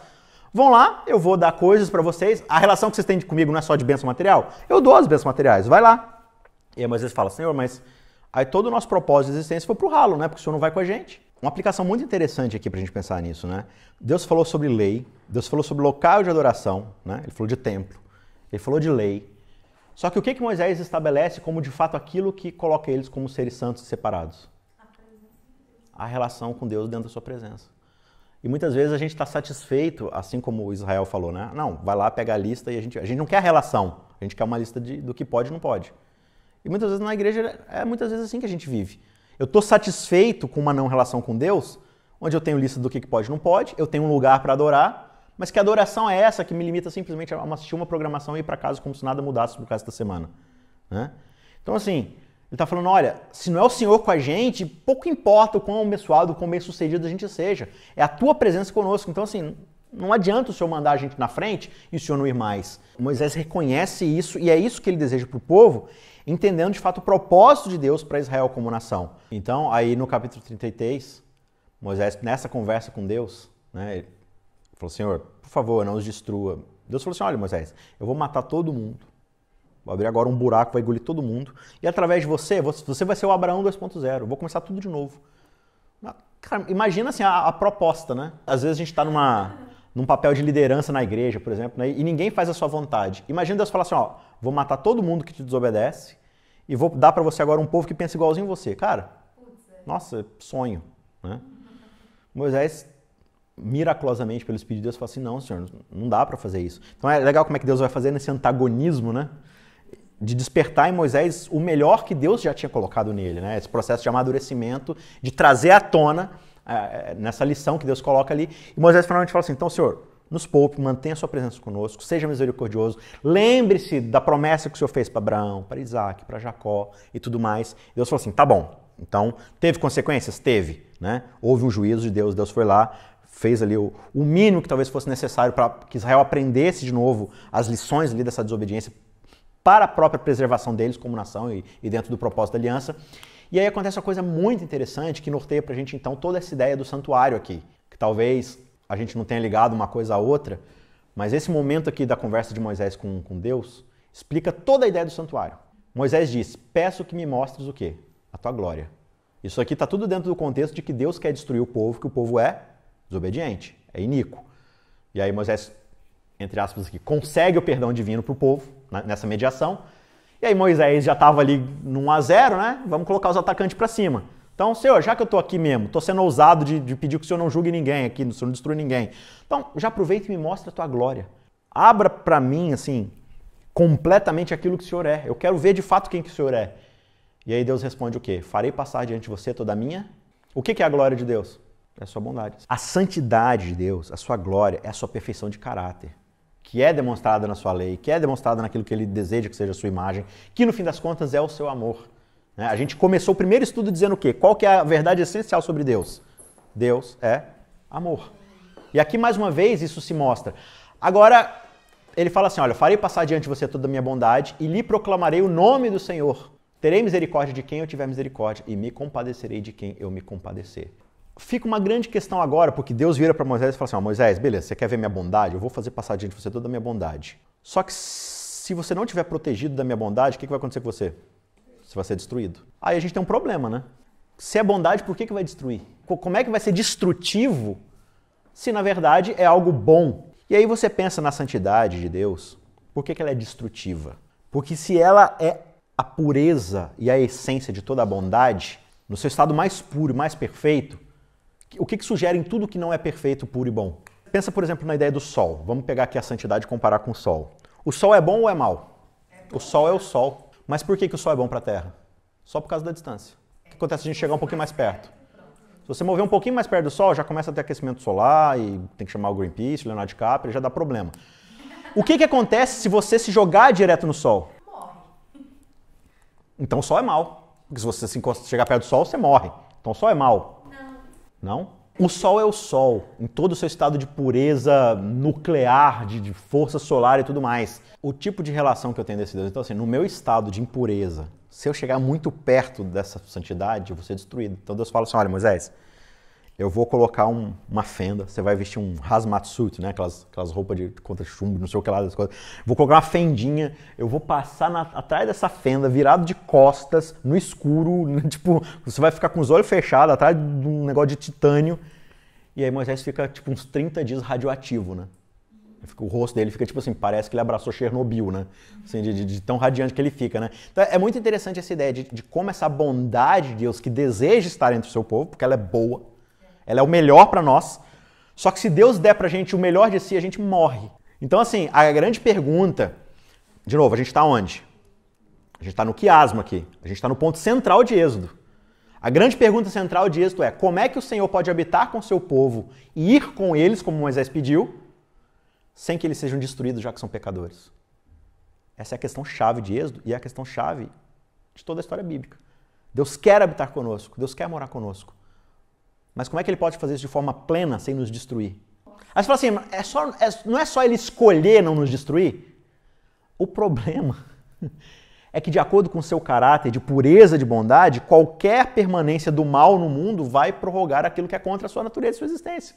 Vão lá, eu vou dar coisas para vocês. A relação que vocês têm comigo não é só de bênção material. Eu dou as bênçãos materiais, vai lá. E aí Moisés fala, Senhor, mas aí todo o nosso propósito de existência foi pro ralo, né? Porque o Senhor não vai com a gente. Uma aplicação muito interessante aqui pra gente pensar nisso, né? Deus falou sobre lei, Deus falou sobre local de adoração, né? Ele falou de templo, ele falou de lei. Só que o que Moisés estabelece como de fato aquilo que coloca eles como seres santos e separados? A relação com Deus dentro da sua presença. E muitas vezes a gente está satisfeito, assim como Israel falou, né? Não, vai lá, pega a lista e a gente não quer a relação, a gente quer uma lista do que pode e não pode. E muitas vezes na igreja é muitas vezes assim que a gente vive. Eu estou satisfeito com uma não relação com Deus, onde eu tenho lista do que pode e não pode, eu tenho um lugar para adorar, mas que adoração é essa que me limita simplesmente a assistir uma programação e ir para casa como se nada mudasse no caso da semana, né? Então assim, ele está falando, olha, se não é o Senhor com a gente, pouco importa o quão abençoado, o quão bem-sucedido a gente seja, é a tua presença conosco. Então assim, não adianta o Senhor mandar a gente na frente e o Senhor não ir mais. Moisés reconhece isso e é isso que ele deseja para o povo, entendendo de fato o propósito de Deus para Israel como nação. Então aí no capítulo 33, Moisés nessa conversa com Deus, né, ele falou, Senhor, por favor, não os destrua. Deus falou assim, olha Moisés, eu vou matar todo mundo. Vou abrir agora um buraco, vai engolir todo mundo. E através de você vai ser o Abraão 2.0. Eu vou começar tudo de novo. Cara, imagina assim a proposta, né? Às vezes a gente está num papel de liderança na igreja, por exemplo, né? E ninguém faz a sua vontade. Imagina Deus falar assim, ó, vou matar todo mundo que te desobedece e vou dar para você agora um povo que pensa igualzinho você. Cara, nossa, sonho, né? Moisés miraculosamente pelo Espírito de Deus fala assim, não, Senhor, não dá para fazer isso. Então é legal como é que Deus vai fazer nesse antagonismo, né? De despertar em Moisés o melhor que Deus já tinha colocado nele, né? Esse processo de amadurecimento, de trazer à tona nessa lição que Deus coloca ali. E Moisés finalmente fala assim, então, Senhor, nos poupe, mantenha a sua presença conosco, seja misericordioso, lembre-se da promessa que o Senhor fez para Abraão, para Isaac, para Jacó e tudo mais. E Deus falou assim, tá bom. Então, teve consequências? Teve, né? Houve um juízo de Deus, Deus foi lá, fez ali o mínimo que talvez fosse necessário para que Israel aprendesse de novo as lições ali dessa desobediência para a própria preservação deles como nação e dentro do propósito da aliança. E aí acontece uma coisa muito interessante que norteia pra gente então toda essa ideia do santuário aqui, que talvez a gente não tenha ligado uma coisa à outra, mas esse momento aqui da conversa de Moisés com Deus explica toda a ideia do santuário. Moisés diz, peço que me mostres o quê? A tua glória. Isso aqui está tudo dentro do contexto de que Deus quer destruir o povo, que o povo é desobediente, é iníquo. E aí Moisés entre aspas aqui, consegue o perdão divino para o povo, né, nessa mediação. E aí Moisés já estava ali no 1-0, né? Vamos colocar os atacantes para cima. Então, Senhor, já que eu estou aqui mesmo, estou sendo ousado de pedir que o Senhor não julgue ninguém aqui, o Senhor não destrua ninguém. Então, já aproveita e me mostra a tua glória. Abra para mim, assim, completamente aquilo que o Senhor é. Eu quero ver de fato quem que o Senhor é. E aí Deus responde o quê? Farei passar diante de você toda a minha... O que é a glória de Deus? É a sua bondade. A santidade de Deus, a sua glória, é a sua perfeição de caráter, que é demonstrada na sua lei, que é demonstrada naquilo que Ele deseja que seja a sua imagem, que no fim das contas é o seu amor. A gente começou o primeiro estudo dizendo o quê? Qual que é a verdade essencial sobre Deus? Deus é amor. E aqui, mais uma vez, isso se mostra. Agora, ele fala assim, olha, farei passar diante de você toda a minha bondade e lhe proclamarei o nome do Senhor. Terei misericórdia de quem eu tiver misericórdia e me compadecerei de quem eu me compadecer. Fica uma grande questão agora, porque Deus vira para Moisés e fala assim, ó, Moisés, beleza, você quer ver minha bondade? Eu vou fazer passar diante de você toda a minha bondade. Só que se você não tiver protegido da minha bondade, o que vai acontecer com você? Você vai ser destruído. Aí a gente tem um problema, né? Se é bondade, por que vai destruir? Como é que vai ser destrutivo se na verdade é algo bom? E aí você pensa na santidade de Deus, por que ela é destrutiva? Porque se ela é a pureza e a essência de toda a bondade, no seu estado mais puro e mais perfeito, o que sugere em tudo que não é perfeito, puro e bom? Pensa, por exemplo, na ideia do sol. Vamos pegar aqui a santidade e comparar com o sol. O sol é bom ou é mau? O sol é o sol. Mas por que o sol é bom para a Terra? Só por causa da distância. O que acontece se a gente chegar um pouquinho mais perto? Se você mover um pouquinho mais perto do sol, já começa a ter aquecimento solar e tem que chamar o Greenpeace, o Leonardo DiCaprio, já dá problema. O que acontece se você se jogar direto no sol? Morre. Então o sol é mau. Porque se você chegar perto do sol, você morre. Então o sol é mau. Não? O sol é o sol, em todo o seu estado de pureza nuclear, de força solar e tudo mais. O tipo de relação que eu tenho desse Deus, então assim, no meu estado de impureza, se eu chegar muito perto dessa santidade, eu vou ser destruído. Então Deus fala assim, olha Moisés, eu vou colocar uma fenda, você vai vestir um hazmat suit, né? aquelas roupas de contra chumbo, não sei o que lá, das coisas. Vou colocar uma fendinha, eu vou passar atrás dessa fenda, virado de costas, no escuro, tipo, você vai ficar com os olhos fechados, atrás de um negócio de titânio, e aí Moisés fica tipo uns 30 dias radioativo, né? O rosto dele fica tipo assim, parece que ele abraçou Chernobyl, né? Assim, de tão radiante que ele fica, né? Então é muito interessante essa ideia de como essa bondade de Deus que deseja estar entre o seu povo, porque ela é boa, ela é o melhor para nós, só que se Deus der pra gente o melhor de si, a gente morre. Então assim, a grande pergunta, de novo, a gente está onde? A gente está no quiasmo aqui, a gente está no ponto central de Êxodo. A grande pergunta central de Êxodo é, como é que o Senhor pode habitar com o seu povo e ir com eles, como Moisés pediu, sem que eles sejam destruídos, já que são pecadores? Essa é a questão chave de Êxodo e é a questão chave de toda a história bíblica. Deus quer habitar conosco, Deus quer morar conosco. Mas como é que Ele pode fazer isso de forma plena, sem nos destruir? Aí você fala assim, não é só Ele escolher não nos destruir? O problema é que, de acordo com o seu caráter de pureza, de bondade, qualquer permanência do mal no mundo vai prorrogar aquilo que é contra a sua natureza e sua existência.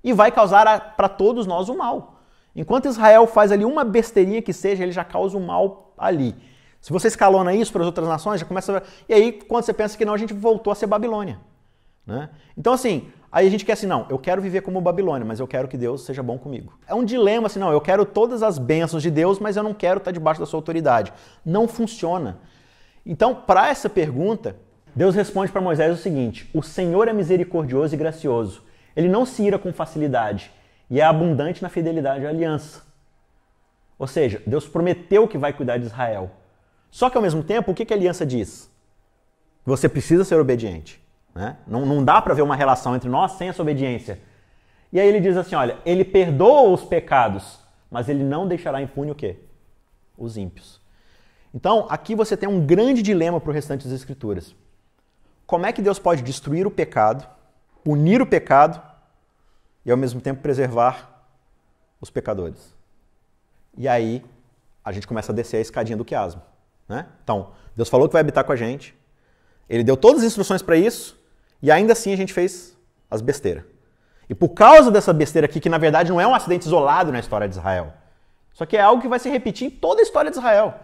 E vai causar para todos nós o mal. Enquanto Israel faz ali uma besteirinha que seja, ele já causa o mal ali. Se você escalona isso para as outras nações, já começa a... E aí, quando você pensa que não, a gente voltou a ser Babilônia. Né? Então, assim, aí a gente quer assim, não, eu quero viver como Babilônia, mas eu quero que Deus seja bom comigo. É um dilema assim, não, eu quero todas as bênçãos de Deus, mas eu não quero estar debaixo da sua autoridade. Não funciona. Então, para essa pergunta, Deus responde para Moisés o seguinte, o Senhor é misericordioso e gracioso. Ele não se ira com facilidade e é abundante na fidelidade à aliança. Ou seja, Deus prometeu que vai cuidar de Israel. Só que, ao mesmo tempo, o que a aliança diz? Você precisa ser obediente. Né? Não dá para ver uma relação entre nós sem essa obediência. E aí ele diz assim, olha, ele perdoa os pecados, mas ele não deixará impune o quê? Os ímpios. Então, aqui você tem um grande dilema para o restante das Escrituras. Como é que Deus pode destruir o pecado, punir o pecado e ao mesmo tempo preservar os pecadores? E aí a gente começa a descer a escadinha do quiasmo. Né? Então, Deus falou que vai habitar com a gente, Ele deu todas as instruções para isso, e ainda assim a gente fez as besteiras. E por causa dessa besteira aqui, que na verdade não é um acidente isolado na história de Israel, só que é algo que vai se repetir em toda a história de Israel,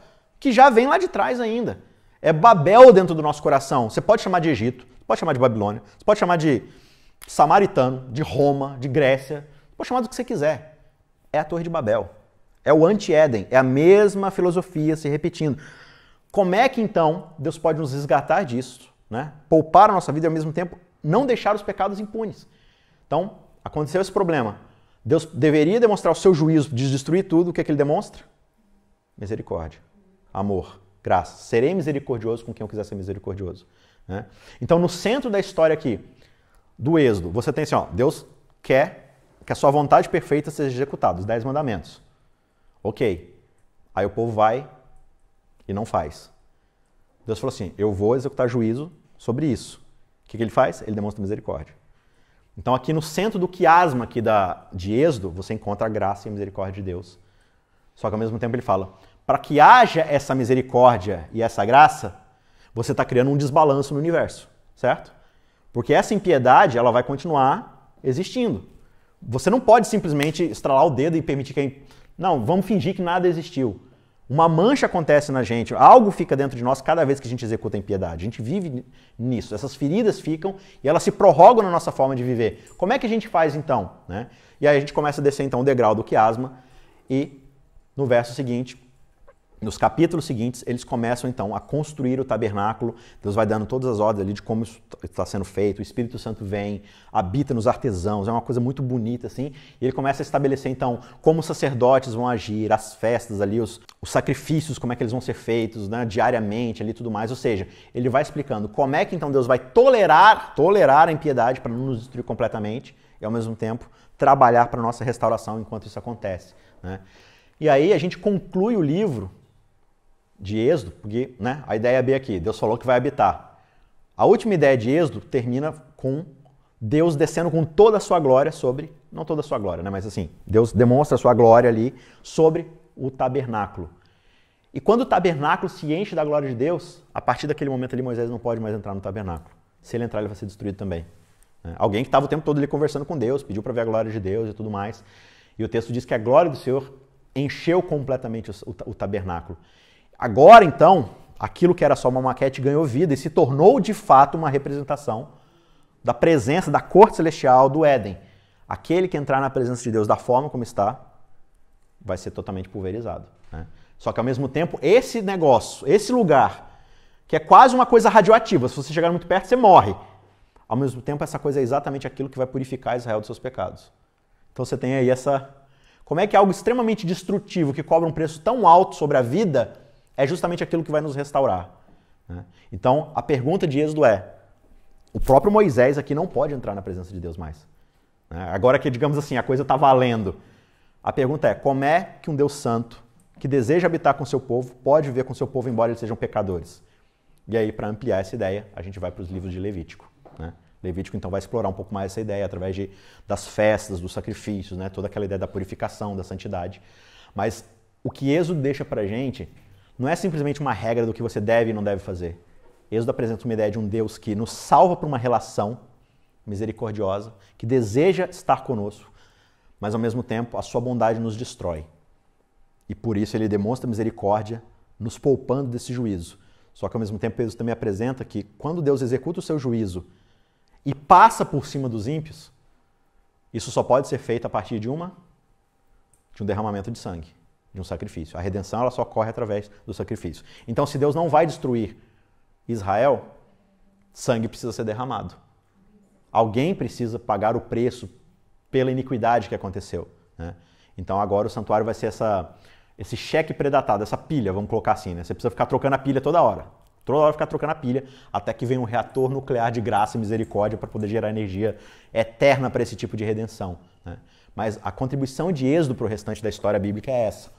que já vem lá de trás ainda. É Babel dentro do nosso coração. Você pode chamar de Egito, você pode chamar de Babilônia, você pode chamar de Samaritano, de Roma, de Grécia, você pode chamar do que você quiser. é a Torre de Babel. É o anti-Éden, é a mesma filosofia se repetindo. Como é que então Deus pode nos resgatar disso, né? Poupar a nossa vida e ao mesmo tempo não deixar os pecados impunes? Então, aconteceu esse problema. Deus deveria demonstrar o seu juízo de destruir tudo. O que é que ele demonstra? Misericórdia, amor, graça. Serei misericordioso com quem eu quiser ser misericordioso, né? Então, no centro da história aqui, do Êxodo, você tem assim, ó, Deus quer que a sua vontade perfeita seja executada, os 10 mandamentos. Ok. Aí o povo vai e não faz. Deus falou assim, eu vou executar juízo sobre isso. O que ele faz? Ele demonstra misericórdia. Então aqui no centro do quiasma aqui de Êxodo, você encontra a graça e a misericórdia de Deus. Só que ao mesmo tempo ele fala, para que haja essa misericórdia e essa graça, você está criando um desbalanço no universo, certo? Porque essa impiedade, ela vai continuar existindo. Você não pode simplesmente estralar o dedo e permitir que... Não, vamos fingir que nada existiu. Uma mancha acontece na gente, algo fica dentro de nós cada vez que a gente executa a impiedade. A gente vive nisso, essas feridas ficam e elas se prorrogam na nossa forma de viver. Como é que a gente faz então? Né? E aí a gente começa a descer então o degrau do quiasma e no verso seguinte, nos capítulos seguintes, eles começam então a construir o tabernáculo. Deus vai dando todas as ordens ali de como isso está sendo feito. O Espírito Santo vem, habita nos artesãos. É uma coisa muito bonita assim. E ele começa a estabelecer então como os sacerdotes vão agir, as festas ali, os sacrifícios, como é que eles vão ser feitos, né, diariamente ali e tudo mais. Ou seja, ele vai explicando como é que então Deus vai tolerar a impiedade para não nos destruir completamente e ao mesmo tempo trabalhar para a nossa restauração enquanto isso acontece, né? E aí a gente conclui o livro de Êxodo, porque, né, a ideia B aqui, Deus falou que vai habitar. A última ideia de Êxodo termina com Deus descendo com toda a sua glória sobre, não toda a sua glória, né, mas assim, Deus demonstra a sua glória ali sobre o tabernáculo. E quando o tabernáculo se enche da glória de Deus, a partir daquele momento ali Moisés não pode mais entrar no tabernáculo. Se ele entrar, ele vai ser destruído também. Alguém que estava o tempo todo ali conversando com Deus, pediu para ver a glória de Deus e tudo mais. E o texto diz que a glória do Senhor encheu completamente o tabernáculo. Agora, então, aquilo que era só uma maquete ganhou vida e se tornou, de fato, uma representação da presença da corte celestial do Éden. Aquele que entrar na presença de Deus da forma como está, vai ser totalmente pulverizado, né? Só que, ao mesmo tempo, esse negócio, esse lugar, que é quase uma coisa radioativa, se você chegar muito perto, você morre. Ao mesmo tempo, essa coisa é exatamente aquilo que vai purificar Israel dos seus pecados. Então, você tem aí essa... Como é que algo extremamente destrutivo, que cobra um preço tão alto sobre a vida... é justamente aquilo que vai nos restaurar, né? Então, a pergunta de Êxodo é, o próprio Moisés aqui não pode entrar na presença de Deus mais, né? Agora que, digamos assim, a coisa está valendo. A pergunta é, como é que um Deus santo, que deseja habitar com seu povo, pode viver com seu povo embora eles sejam pecadores? E aí, para ampliar essa ideia, a gente vai para os livros de Levítico, né? Levítico, então, vai explorar um pouco mais essa ideia através das festas, dos sacrifícios, né? Toda aquela ideia da purificação, da santidade. Mas o que Êxodo deixa para a gente... não é simplesmente uma regra do que você deve e não deve fazer. Êxodo apresenta uma ideia de um Deus que nos salva por uma relação misericordiosa, que deseja estar conosco, mas ao mesmo tempo a sua bondade nos destrói. E por isso ele demonstra misericórdia, nos poupando desse juízo. Só que ao mesmo tempo Êxodo também apresenta que quando Deus executa o seu juízo e passa por cima dos ímpios, isso só pode ser feito a partir de um derramamento de sangue, de um sacrifício. A redenção ela só ocorre através do sacrifício. Então, se Deus não vai destruir Israel, sangue precisa ser derramado. Alguém precisa pagar o preço pela iniquidade que aconteceu, né? Então, agora o santuário vai ser esse cheque predatado, essa pilha, vamos colocar assim, né? Você precisa ficar trocando a pilha toda hora. Toda hora ficar trocando a pilha, até que venha um reator nuclear de graça e misericórdia para poder gerar energia eterna para esse tipo de redenção, né? Mas a contribuição de Êxodo para o restante da história bíblica é essa.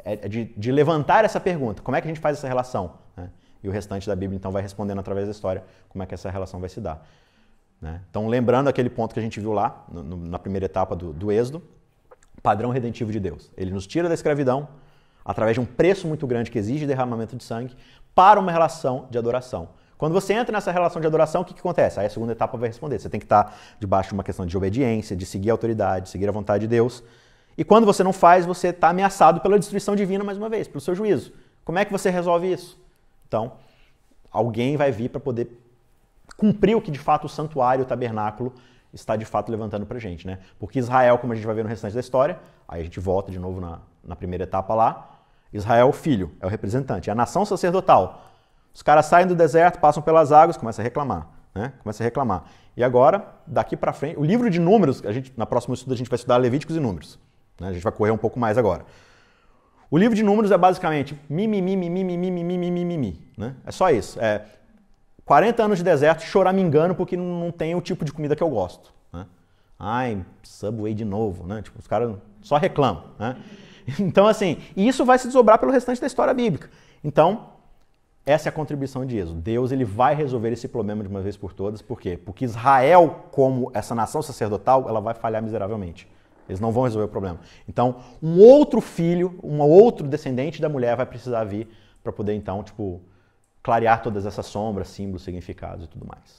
É de levantar essa pergunta. Como é que a gente faz essa relação, né? E o restante da Bíblia, então, vai respondendo através da história como é que essa relação vai se dar, né? Então, lembrando aquele ponto que a gente viu lá, na primeira etapa do Êxodo, padrão redentivo de Deus. Ele nos tira da escravidão, através de um preço muito grande que exige derramamento de sangue, para uma relação de adoração. Quando você entra nessa relação de adoração, o que acontece? Aí a segunda etapa vai responder. Você tem que estar debaixo de uma questão de obediência, de seguir a autoridade, seguir a vontade de Deus. E quando você não faz, você está ameaçado pela destruição divina mais uma vez, pelo seu juízo. Como é que você resolve isso? Então, alguém vai vir para poder cumprir o que de fato o santuário, o tabernáculo está de fato levantando pra gente, né? Porque Israel, como a gente vai ver no restante da história, aí a gente volta de novo na primeira etapa lá, Israel, filho, é o representante, é a nação sacerdotal. Os caras saem do deserto, passam pelas águas, começam a reclamar, né? Começa a reclamar. E agora, daqui para frente, o livro de Números, na próxima estudo a gente vai estudar Levíticos e Números, né? A gente vai correr um pouco mais agora. O livro de Números é basicamente mimimi, né? É só isso. 40 anos de deserto choramingando porque não tem o tipo de comida que eu gosto, né? Ai, Subway de novo, né? Tipo, os caras só reclamam, né? Então, assim, isso vai se desdobrar pelo restante da história bíblica. Então, essa é a contribuição de Êxodo. Deus ele vai resolver esse problema de uma vez por todas. Por quê? Porque Israel, como essa nação sacerdotal, ela vai falhar miseravelmente. Eles não vão resolver o problema. Então, um outro filho, um outro descendente da mulher vai precisar vir para poder, então, tipo, clarear todas essas sombras, símbolos, significados e tudo mais.